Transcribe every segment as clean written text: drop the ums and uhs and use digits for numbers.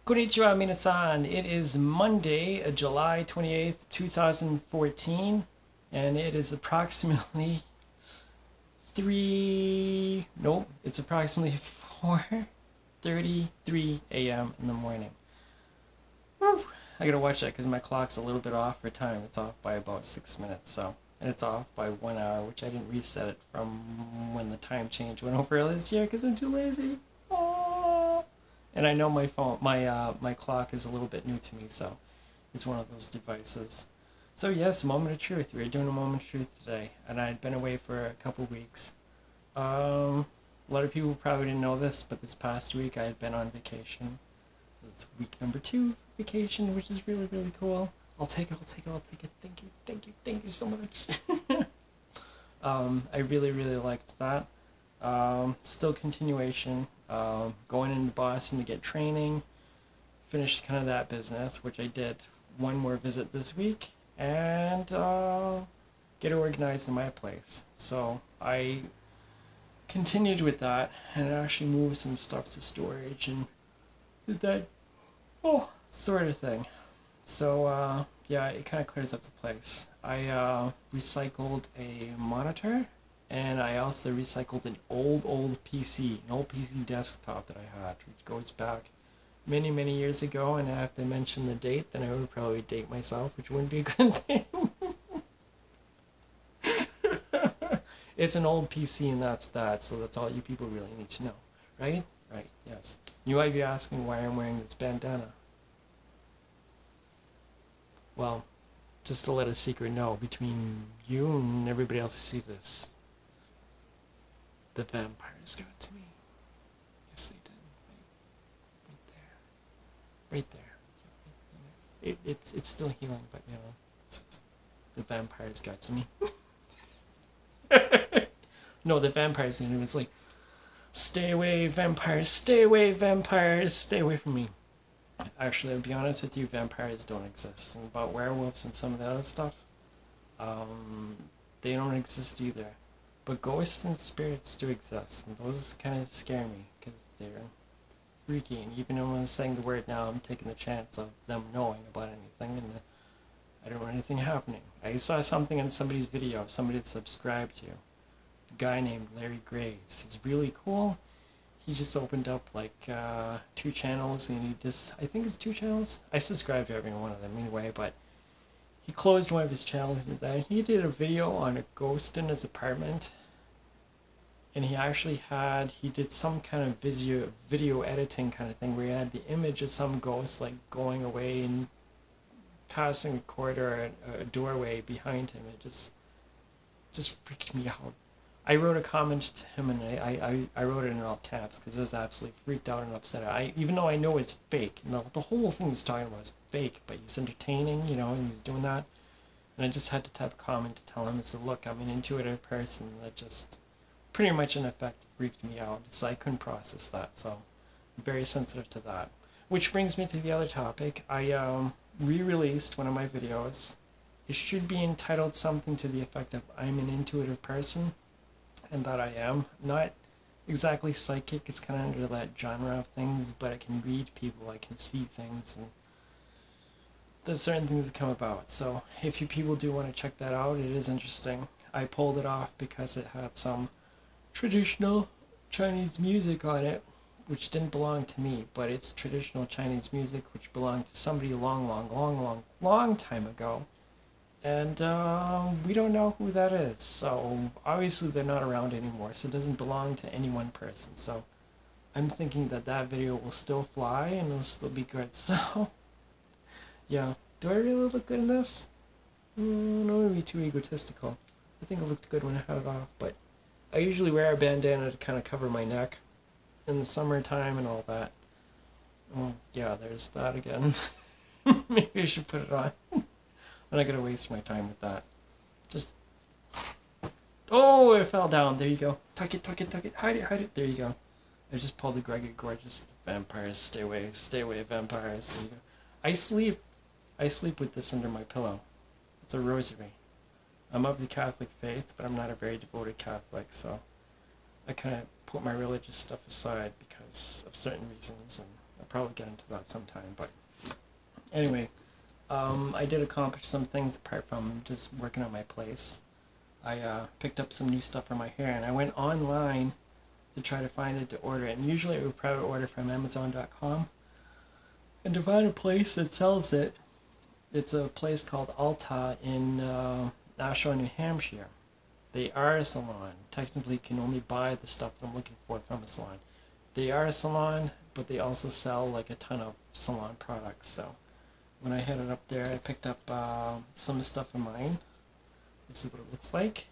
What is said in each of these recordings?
Konnichiwa, minasan. It is Monday, July 28th, 2014, and it is approximately it's approximately 4:33 a.m. in the morning. Woo! I gotta watch that because my clock's a little bit off for time. It's off by about 6 minutes, and it's off by 1 hour, which I didn't reset it from when the time change went over earlier this year because I'm too lazy. Oh. And I know my clock is a little bit new to me, so it's one of those devices. So yes, moment of truth. We're doing a moment of truth today, and I'd been away for a couple weeks. A lot of people probably didn't know this, but this past week I had been on vacation. So it's week number 2 vacation, which is really, really cool. I'll take it. Thank you so much. I really, really liked that. Still continuation. Going into Boston to get training. Finished kind of that business, which I did one more visit this week, and get organized in my place. So I continued with that and actually moved some stuff to storage and did that sort of thing. So yeah, it kind of clears up the place. I recycled a monitor, and I also recycled an old PC, an old PC desktop that I had, which goes back many, many years ago. And if I mention the date, then I would probably date myself, which wouldn't be a good thing. It's an old PC, and that's that. So that's all you people really need to know, right? Right. Yes. You might be asking why I'm wearing this bandana. Well, just to let a secret know between you and everybody else who sees this, the vampires got to me. Yes, they did. Right there. It's still healing, but the vampires got to me. No, the vampires in it. It's like, stay away, vampires! Stay away, vampires! Stay away from me. Actually, I'll be honest with you, vampires don't exist. And about werewolves and some of the other stuff, um, they don't exist either. But ghosts and spirits do exist, and those kind of scare me because they're freaky. And even though I'm saying the word now, I'm taking the chance of them knowing about anything, and I don't know anything happening. I saw something in somebody's video, somebody that subscribed to. A guy named Larry Graves. He's really cool. He just opened up like 2 channels, and he just, I think it's 2 channels. I subscribe to every one of them anyway, but he closed one of his channels and that. He did a video on a ghost in his apartment, and he did some kind of video editing kind of thing where he had the image of some ghost like going away and passing a corridor, a doorway behind him. It just freaked me out. I wrote a comment to him, and I wrote it in all caps because I was absolutely freaked out and upset. Even though I know it's fake, the whole thing he's talking about is fake, but he's entertaining, and he's doing that. And I just had to type a comment to tell him, I said, look, I'm an intuitive person that just pretty much in effect freaked me out. So I couldn't process that, so I'm very sensitive to that. Which brings me to the other topic. I re-released one of my videos. It should be entitled something to the effect of I'm an intuitive person, and that I am. Not exactly psychic, it's kind of under that genre of things, but I can read people, I can see things, and there's certain things that come about. So if you people do want to check that out, it is interesting. I pulled it off because it had some traditional Chinese music on it, which didn't belong to me, but it's traditional Chinese music which belonged to somebody long time ago. And we don't know who that is. So obviously they're not around anymore. So it doesn't belong to any one person. So I'm thinking that that video will still fly and it'll still be good. So yeah, do I really look good in this? No, maybe too egotistical. I think it looked good when I had it off. But I usually wear a bandana to kind of cover my neck in the summertime and all that. Oh yeah, there's that again. Maybe I should put it on. I'm not gonna waste my time with that. Just, oh, it fell down. There you go. Tuck it. Hide it. There you go. I just pulled the Greggy Gorgeous. Vampires, stay away, vampires. There you go. I sleep with this under my pillow. It's a rosary. I'm of the Catholic faith, but I'm not a very devoted Catholic, so I kind of put my religious stuff aside because of certain reasons, and I probably get into that sometime. But anyway, I did accomplish some things apart from just working on my place. I picked up some new stuff for my hair, and I went online to try to find it to order it. And usually I would probably order from Amazon.com. And to find a place that sells it, it's a place called Alta in Nashua, New Hampshire. They are a salon. Technically, you can only buy the stuff that I'm looking for from a salon. They are a salon, but they also sell like a ton of salon products. So when I headed up there, I picked up some stuff of mine. This is what it looks like.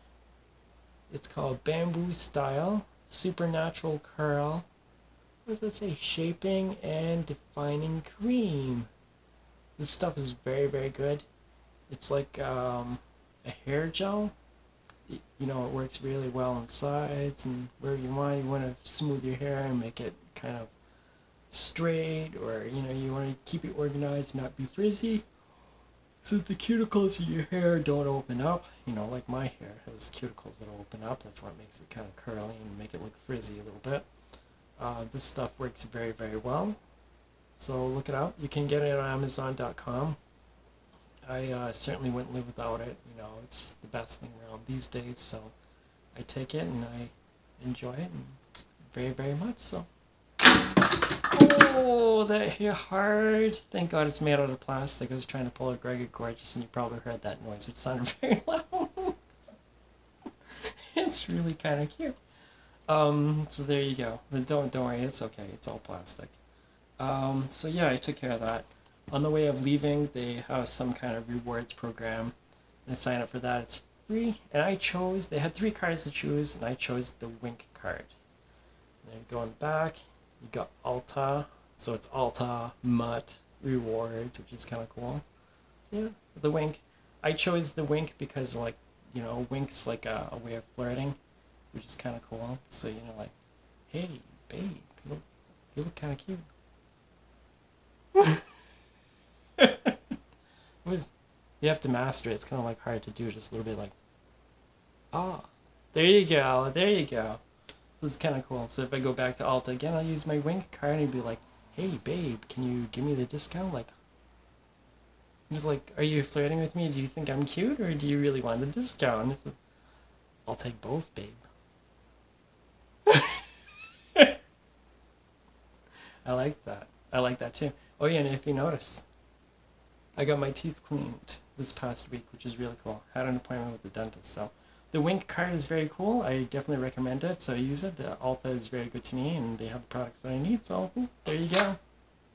It's called Bamboo Style Supernatural Curl. What does it say? Shaping and Defining Cream. This stuff is very, very good. It's like a hair gel. You know, it works really well on sides and where you want. You want to smooth your hair and make it kind of straight, or you know, you want to keep it organized, not be frizzy. So the cuticles in your hair don't open up. You know, like my hair has cuticles that open up. That's what makes it kind of curly and make it look frizzy a little bit. This stuff works very, very well. So look it up. You can get it on Amazon.com. I certainly wouldn't live without it. You know, it's the best thing around these days. So I take it and I enjoy it and very, very much so. Oh, that hit hard. Thank God it's made out of plastic. I was trying to pull a Greg Gorgeous and you probably heard that noise. It sounded very loud. It's really kind of cute. So there you go. But don't worry, it's okay. It's all plastic. So yeah, I took care of that. On the way of leaving, they have some kind of rewards program. And I signed up for that. It's free. And I chose, they had 3 cards to choose, and I chose the Wink card. And then you go in the back, you got Alta. So it's Alta Mutt Rewards, which is kind of cool. So yeah, the Wink. I chose the Wink because, like, you know, Wink's like a way of flirting, which is kind of cool. So, you know, like, hey, babe, you look kind of cute. You have to master it. It's kind of like hard to do. Just a little bit like, ah, there you go, there you go. This is kind of cool. So if I go back to Alta again, I'll use my Wink card and be like, hey, babe, can you give me the discount? Like, just like, are you flirting with me? Do you think I'm cute, or do you really want the discount? It's like, I'll take both, babe. I like that. I like that too. Oh yeah, and if you notice, I got my teeth cleaned this past week, which is really cool. Had an appointment with the dentist, so the Wink card is very cool. I definitely recommend it, so use it. The Alta is very good to me, and they have the products that I need, so there you go.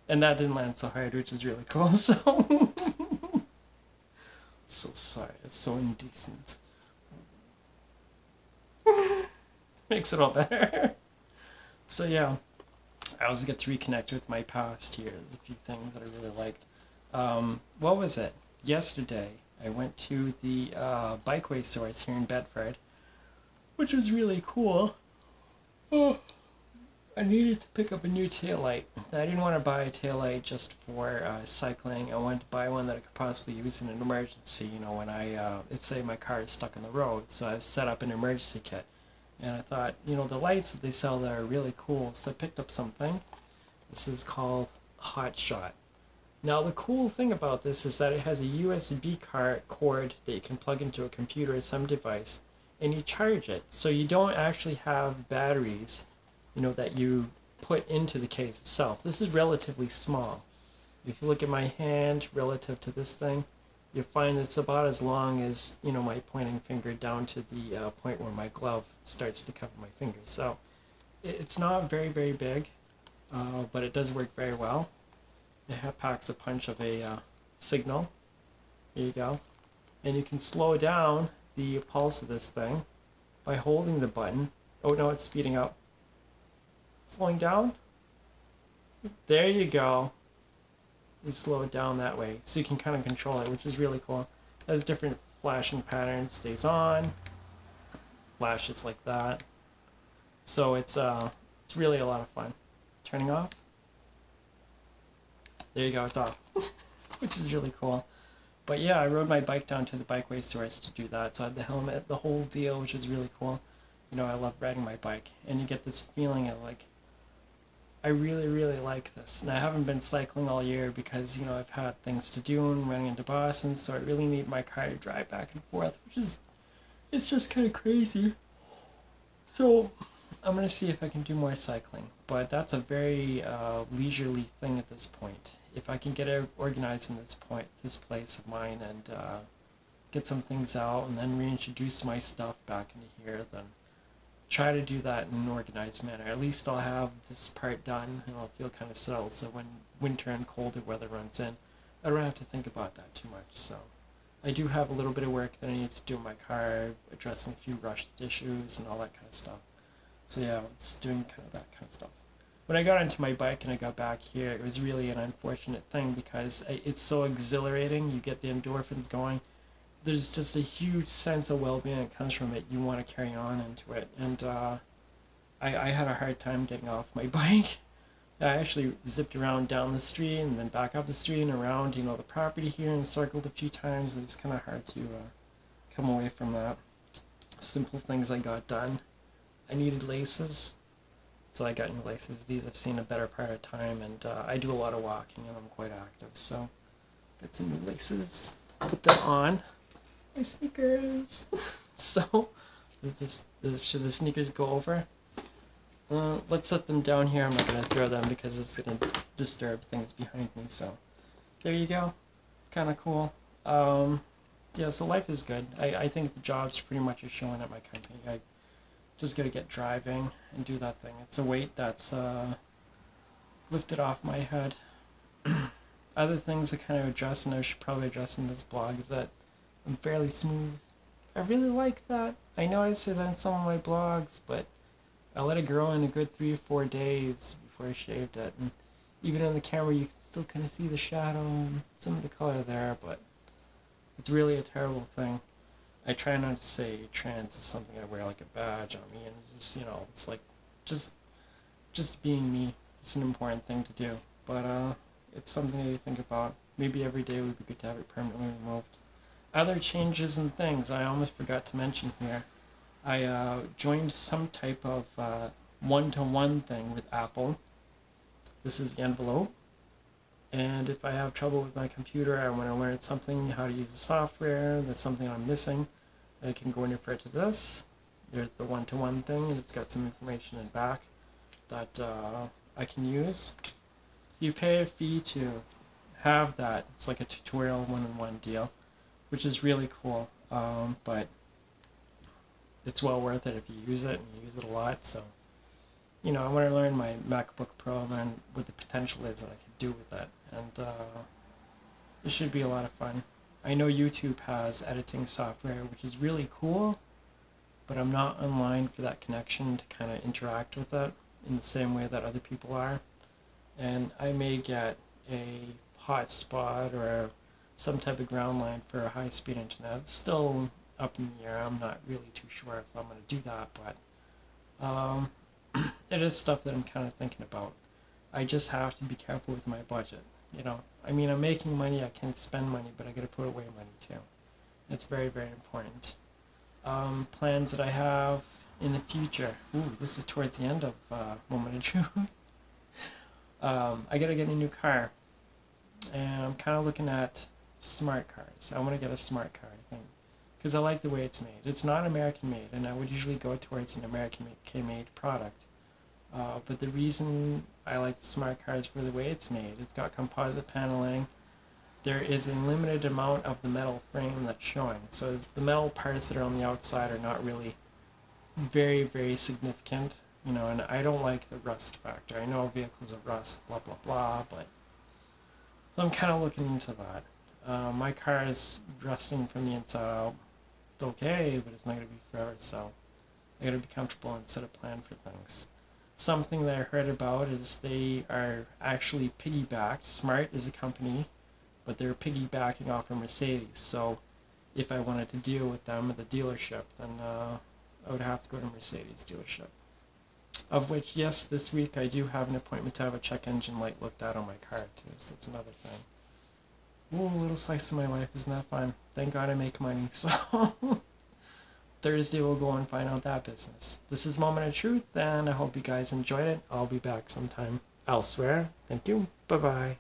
And that didn't land so hard, which is really cool, so... So sorry, it's so indecent. Makes it all better. So yeah, I also get to reconnect with my past here. There's a few things that I really liked. What was it? Yesterday, I went to the bikeway stores here in Bedford, which was really cool. Oh, I needed to pick up a new taillight. I didn't want to buy a taillight just for cycling. I wanted to buy one that I could possibly use in an emergency, you know, when let's say my car is stuck on the road. So I set up an emergency kit. And I thought, you know, the lights that they sell there are really cool. So I picked up something. This is called Hot Shot. Now the cool thing about this is that it has a USB cord that you can plug into a computer or some device, and you charge it. So you don't actually have batteries, you know, that you put into the case itself. This is relatively small. If you look at my hand relative to this thing, you'll find it's about as long as, you know, my pointing finger down to the point where my glove starts to cover my finger. So it's not very, very big, but it does work very well. It packs a punch of a signal. There you go. And you can slow down the pulse of this thing by holding the button. Oh no, it's speeding up. Slowing down. There you go. You slow it down that way. So you can kind of control it, which is really cool. It has different flashing patterns. Stays on. Flashes like that. So it's really a lot of fun. Turning off. There you go, it's off. Which is really cool. But yeah, I rode my bike down to the bikeway stores to do that. So I had the helmet, the whole deal, which is really cool. You know, I love riding my bike. And you get this feeling of like, I really, really like this. And I haven't been cycling all year because, you know, I've had things to do and running into Boston, so I really need my car to drive back and forth, which is, it's just kind of crazy. So I'm going to see if I can do more cycling, but that's a very leisurely thing at this point. If I can get it organized in this place of mine, and get some things out, and then reintroduce my stuff back into here, then try to do that in an organized manner. At least I'll have this part done, and I'll feel kind of settled, so when winter and colder weather runs in, I don't have to think about that too much. So I do have a little bit of work that I need to do in my car, addressing a few rushed issues and all that kind of stuff. So yeah, it's doing kind of that kind of stuff. When I got onto my bike and I got back here, it was really an unfortunate thing because it's so exhilarating. You get the endorphins going. There's just a huge sense of well-being that comes from it. You want to carry on into it. And I had a hard time getting off my bike. I actually zipped around down the street and then back up the street and around, you know, the property here, and circled a few times. It's kind of hard to come away from that. Simple things I got done. I needed laces, so I got new laces. These I've seen a better part of time, and I do a lot of walking and I'm quite active, so got some new laces. Put them on. My sneakers. So, should the sneakers go over? Let's set them down here. I'm not going to throw them because it's going to disturb things behind me. So, there you go. Kind of cool. Yeah, so life is good. I think the jobs pretty much are showing at my company. I just got to get driving and do that thing. It's a weight that's lifted off my head. Other things that kind of address, and I should probably address in this blog, is that I'm fairly smooth. I really like that. I know I say that in some of my blogs, but I let it grow in a good 3 or 4 days before I shaved it. And even in the camera, you can still kind of see the shadow and some of the color there, but it's really a terrible thing. I try not to say trans is something I wear like a badge on me, and it's just, you know, it's like just being me. It's an important thing to do, but it's something that you think about. Maybe every day would be good to have it permanently removed. Other changes and things I almost forgot to mention here. I joined some type of one-to-one thing with Apple. This is the envelope. And if I have trouble with my computer, I want to learn something, how to use the software, there's something I'm missing, I can go and refer to this. There's the one-to-one thing, and it's got some information in back that I can use. You pay a fee to have that. It's like a tutorial one-on-one deal, which is really cool, but it's well worth it if you use it, and you use it a lot. So, you know, I want to learn my MacBook Pro, learn what the potential is that I could do with it, and it should be a lot of fun. I know YouTube has editing software, which is really cool, but I'm not online for that connection to kind of interact with it in the same way that other people are. And I may get a hotspot or some type of ground line for a high-speed internet. It's still up in the air. I'm not really too sure if I'm going to do that, but it is stuff that I'm kind of thinking about. I just have to be careful with my budget, you know. I mean, I'm making money, I can spend money, but I got to put away money too. It's very, very important. Plans that I have in the future. Ooh, this is towards the end of Moment of Truth. I got to get a new car, and I'm kind of looking at smart cars. I want to get a smart car, I think, because I like the way it's made. It's not American made, and I would usually go towards an American made product. But the reason I like the smart car is for the way it's made. It's got composite paneling. There is a limited amount of the metal frame that's showing. So the metal parts that are on the outside are not really very, very significant. You know, and I don't like the rust factor. I know vehicles are rust, blah, blah, blah, but so I'm kind of looking into that. My car is rusting from the inside out. It's okay, but it's not going to be forever, so I got to be comfortable and set a plan for things. Something that I heard about is they are actually piggybacked. Smart is a company, but they're piggybacking off of Mercedes. So if I wanted to deal with them at the dealership, then I would have to go to Mercedes dealership. Of which, yes, this week I do have an appointment to have a check engine light looked at on my car too, so that's another thing. Ooh, a little slice of my life, isn't that fun? Thank God I make money, so Thursday we'll go and find out that business. This is Moment of Truth, and I hope you guys enjoyed it. I'll be back sometime. elsewhere. Thank you. Bye bye.